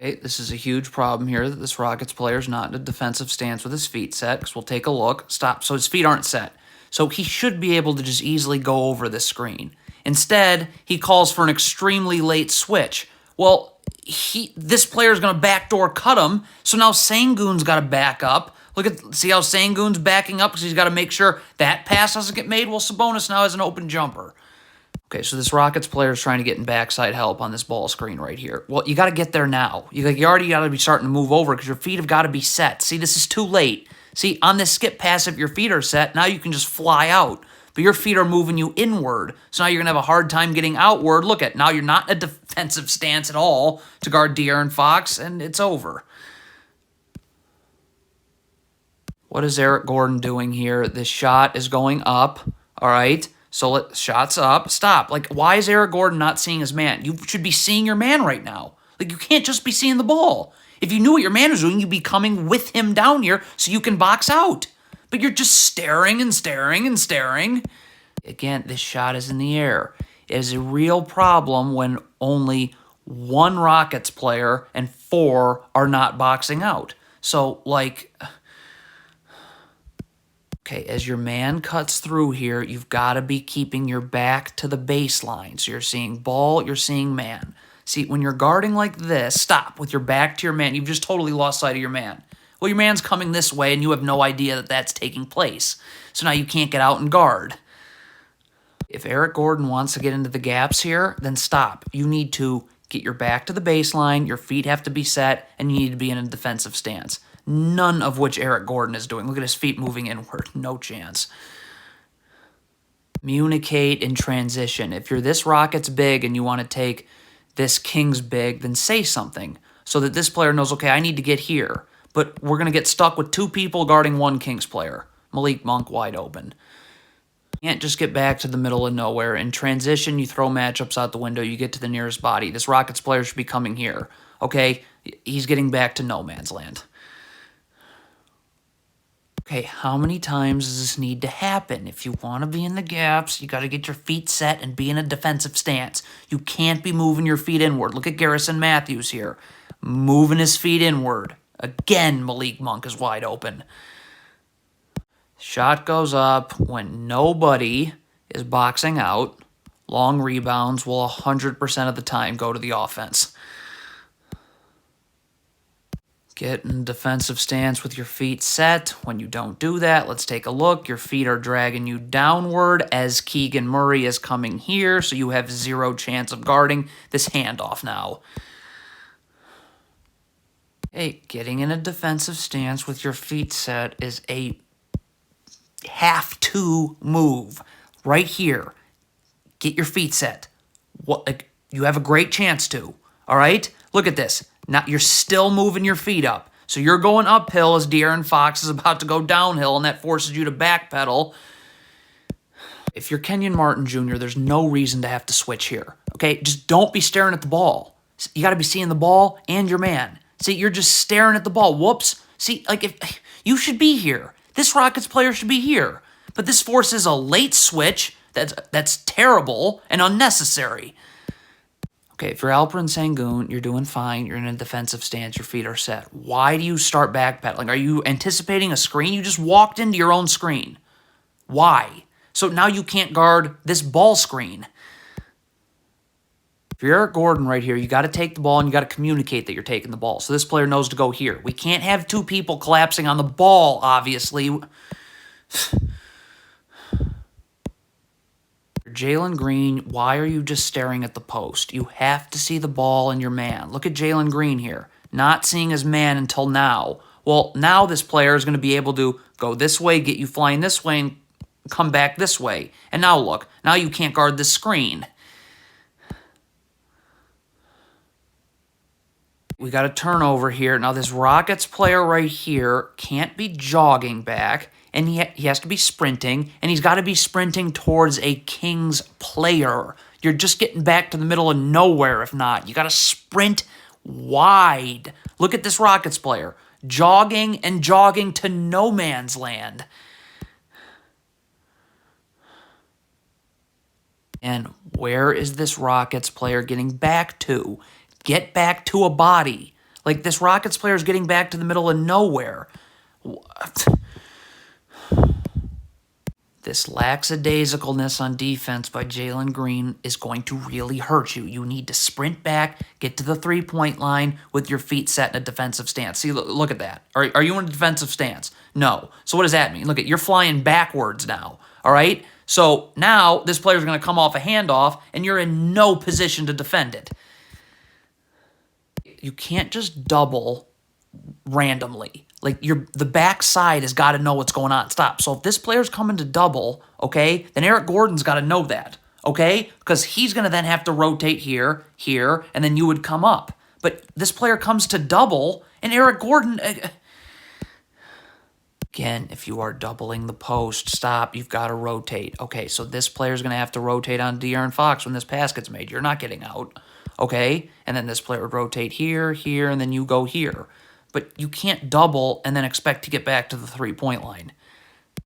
Okay, this is a huge problem here that this Rockets player is not in a defensive stance with his feet set, because we'll take a look. Stop. So his feet aren't set. So he should be able to just easily go over this screen. Instead, he calls for an extremely late switch. Well, this player is going to backdoor cut him, so now Sengun's got to back up. See how Sengun's backing up because he's got to make sure that pass doesn't get made? Well, Sabonis now has an open jumper. Okay, so this Rockets player is trying to get in backside help on this ball screen right here. Well, you got to get there now. You already got to be starting to move over because your feet have got to be set. See, this is too late. See, on this skip pass, if your feet are set, now you can just fly out. But your feet are moving you inward. So now you're going to have a hard time getting outward. Look at, now you're not in a defensive stance at all to guard De'Aaron Fox, and it's over. What is Eric Gordon doing here? This shot is going up, all right? So shots up. Stop. Like, why is Eric Gordon not seeing his man? You should be seeing your man right now. Like, you can't just be seeing the ball. If you knew what your man was doing, you'd be coming with him down here so you can box out. But you're just staring and staring and staring. Again, this shot is in the air. It is a real problem when only one Rockets player and 4 are not boxing out. So, like... Okay, as your man cuts through here, you've got to be keeping your back to the baseline. So you're seeing ball, you're seeing man. See, when you're guarding like this, stop with your back to your man. You've just totally lost sight of your man. Well, your man's coming this way, and you have no idea that that's taking place. So now you can't get out and guard. If Eric Gordon wants to get into the gaps here, then stop. You need to get your back to the baseline, your feet have to be set, and you need to be in a defensive stance. None of which Eric Gordon is doing. Look at his feet moving inward. No chance. Communicate in transition. If you're this Rockets big and you want to take this Kings big, then say something so that this player knows, okay, I need to get here. But we're going to get stuck with 2 people guarding 1 Kings player. Malik Monk wide open. You can't just get back to the middle of nowhere. In transition, you throw matchups out the window. You get to the nearest body. This Rockets player should be coming here. Okay, he's getting back to no man's land. Okay, how many times does this need to happen? If you want to be in the gaps, you got to get your feet set and be in a defensive stance. You can't be moving your feet inward. Look at Garrison Matthews here. Moving his feet inward. Again, Malik Monk is wide open. Shot goes up when nobody is boxing out. Long rebounds will 100% of the time go to the offense. Get in defensive stance with your feet set. When you don't do that, let's take a look. Your feet are dragging you downward as Keegan Murray is coming here, so you have 0 chance of guarding this handoff now. Hey, getting in a defensive stance with your feet set is a have-to move. Right here. Get your feet set. You have a great chance to. All right? Look at this. Now you're still moving your feet up. So you're going uphill as De'Aaron Fox is about to go downhill, and that forces you to backpedal. If you're Kenyon Martin Jr., there's no reason to have to switch here. Okay? Just don't be staring at the ball. You got to be seeing the ball and your man. See, you're just staring at the ball. Whoops. See, like, if you should be here. This Rockets player should be here. But this forces a late switch that's terrible and unnecessary. Okay, if you're Alperen Sengun, you're doing fine. You're in a defensive stance. Your feet are set. Why do you start backpedaling? Are you anticipating a screen? You just walked into your own screen. Why? So now you can't guard this ball screen. If you're Eric Gordon right here, you got to take the ball and you got to communicate that you're taking the ball. So this player knows to go here. We can't have 2 people collapsing on the ball, obviously. Jalen Green, why are you just staring at the post? You have to see the ball and your man. Look at Jalen Green here. Not seeing his man until now. Well, now this player is going to be able to go this way, get you flying this way, and come back this way. And now look. Now you can't guard this screen. We got a turnover here. Now this Rockets player right here can't be jogging back. And he has to be sprinting, and he's got to be sprinting towards a Kings player. You're just getting back to the middle of nowhere if not. You got to sprint wide. Look at this Rockets player. Jogging and jogging to no man's land. And where is this Rockets player getting back to? Get back to a body. Like, this Rockets player is getting back to the middle of nowhere. What? This lackadaisicalness on defense by Jalen Green is going to really hurt you. You need to sprint back, get to the three-point line with your feet set in a defensive stance. See, look at that. Are you in a defensive stance? No. So what does that mean? Look, you're flying backwards now, all right? So now this player's going to come off a handoff, and you're in no position to defend it. You can't just double randomly. Like, the backside has got to know what's going on. Stop. So if this player's coming to double, okay, then Eric Gordon's got to know that, okay? Because he's going to then have to rotate here, here, and then you would come up. But this player comes to double, and Eric Gordon... Again, if you are doubling the post, stop. You've got to rotate. Okay, so this player's going to have to rotate on De'Aaron Fox when this pass gets made. You're not getting out, okay? And then this player would rotate here, here, and then you go here. But you can't double and then expect to get back to the three-point line.